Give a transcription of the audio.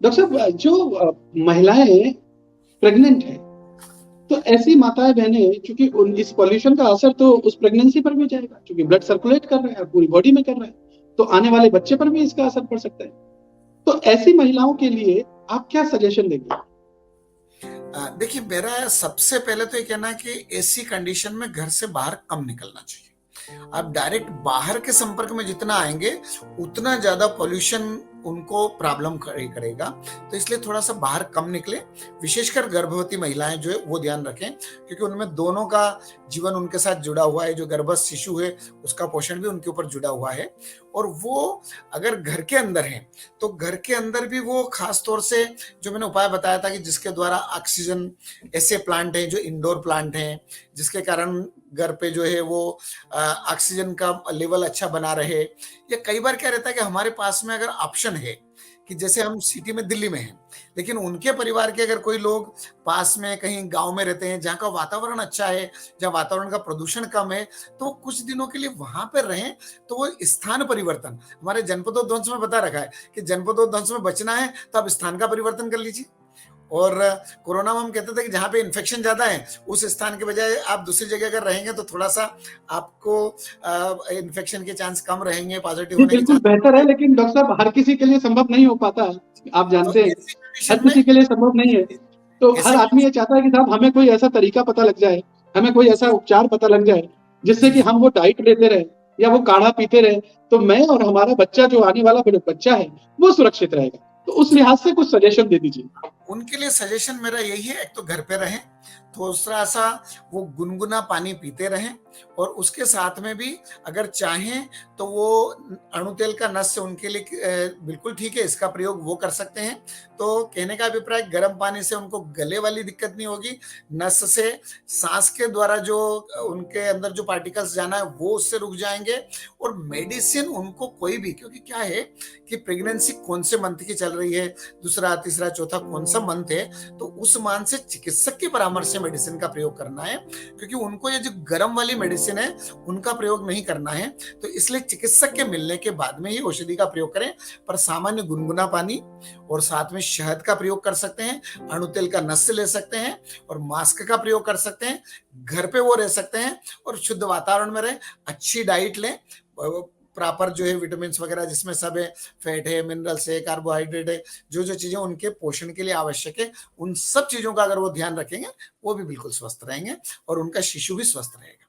Doctor साहब महिलाएँ pregnant हैं, तो ऐसी माताएँ-बहनें चूँकि उन इस पॉल्यूशन का असर तो उस प्रेगनेंसी पर भी जाएगा, क्योंकि ब्लड सर्कुलेट कर रहा है, पूरी बॉडी में कर रहा है, तो आने वाले बच्चे पर भी इसका असर पड़ सकता है। तो ऐसी महिलाओं के लिए आप क्या सजेशन देंगे? देखिए मेरा सबसे पहले तो ये कहना है कि ऐसी कंडीशन में घर से बाहर कम निकलना चाहिए। आप डायरेक्ट बाहर के संपर्क में जितना आएँगे, उतना ज़्यादा पॉल्यूशन उनको प्रॉब्लम करेगा। तो इसलिए थोड़ा-सा बाहर कम निकलें, विशेषकर गर्भवती महिलाएँ जो है वो ध्यान रखें, क्योंकि उनमें दोनों का जीवन उनके साथ जुड़ा हुआ है, जो गर्भस्थ शिशु है, उसका पोषण भी उनके ऊपर जुड़ा हुआ है। और वो अगर घर के अंदर हैं, तो घर के अंदर भी वो ख़ास तौर से जो मैंने उपाय बताया था कि जिसके द्वारा ऑक्सीजन, ऐसे प्लांट हैं जो इंडोर प्लांट हैं, जिसके कारण घर पे जो है वो ऑक्सीजन का लेवल अच्छा बना रहे। या कई बार क्या रहता है कि हमारे पास में अगर ऑप्शन है कि जैसे हम सिटी में दिल्ली में हैं, लेकिन उनके परिवार के अगर कोई लोग पास में कहीं गाँव में रहते हैं, जहाँ का वातावरण अच्छा है, जहाँ वातावरण का प्रदूषण कम है, तो कुछ दिनों के लिए वहाँ पे रहें, तो वो स्थान परिवर्तन, हमारे जनपदोध्वंस में बता रखा है कि जनपदोध्वंस में बचना है, तो आप स्थान का परिवर्तन कर लीजिए। और कोरोना में हम कहते थे कि जहाँ पे इन्फेक्शन ज़्यादा है, उस स्थान के बजाय आप दूसरी जगह अगर रहेंगे तो थोड़ा-सा आपको इन्फेक्शन के चांस कम रहेंगे, पॉज़िटिव जी, होने के बिल्कुल चांस कम बेहतर है, रहेंगे। लेकिन डॉक्टर साहब हर किसी के लिए संभव नहीं हो पाता है, आप तो जानते हैं, ऐसी हर कंडीशन में किसी के लिए संभव नहीं है। तो हर ऐसे आदमी ये चाहता है कि साहब हमें कोई ऐसा तरीका पता लग जाए, हमें कोई ऐसा उपचार पता लग जाए, जिससे जी, कि जी। हम वो डाइट लेते रहें या वो काढ़ा पीते रहें, तो मैं और हमारा बच्चा जो आने वाला फिर बच्चा है, वो सुरक्षित रहेगा। तो उस जी। लिहाज से कुछ सजेशन दे दीजिए। उनके लिए सजेशन मेरा यही है, एक तो घर पे रहें, दूसरा-सा वो गुनगुना पानी पीते रहें और उसके साथ में भी अगर चाहें तो वो अणु तेल का नस्य उनके लिए बिल्कुल ठीक है, इसका प्रयोग वो कर सकते हैं। तो कहने का अभिप्राय गर्म पानी से उनको गले वाली दिक्कत नहीं होगी, नस से साँस के द्वारा जो उनके अंदर जो पार्टिकल्स जाना है वो उससे रुक जाएँगे और मेडिसिन उनको कोई भी, क्योंकि क्या है कि प्रेगनेंसी कौन से मंथ की चल रही है, दूसरा, तीसरा, चौथा कौन-सा मंथ है, तो उस मान से चिकित्सक के परामर्श से मेडिसिन का प्रयोग करना है, क्योंकि उनको ये जो गरम वाली मेडिसिन है, उनका प्रयोग नहीं करना है। तो इसलिए चिकित्सक के मिलने के बाद में ही औषधि का प्रयोग करें, पर सामान्य गुनगुना पानी और साथ में शहद का प्रयोग कर सकते हैं, अणु तेल का नस्य ले सकते हैं और मास्क का प्रयोग कर सकते हैं। घर पे वो रह सकते हैं और शुद्ध वातावरण में रहें, अच्छी डाइट लें, प्रॉपर जो है विटामिन्स वगैरह जिसमें सब है, फैट है, मिनरल्स है, कार्बोहाइड्रेट है, जो-जो चीज़ें उनके पोषण के लिए आवश्यक है, उन सब चीज़ों का अगर वो ध्यान रखेंगे, वो भी बिल्कुल स्वस्थ रहेंगे और उनका शिशु भी स्वस्थ रहेगा।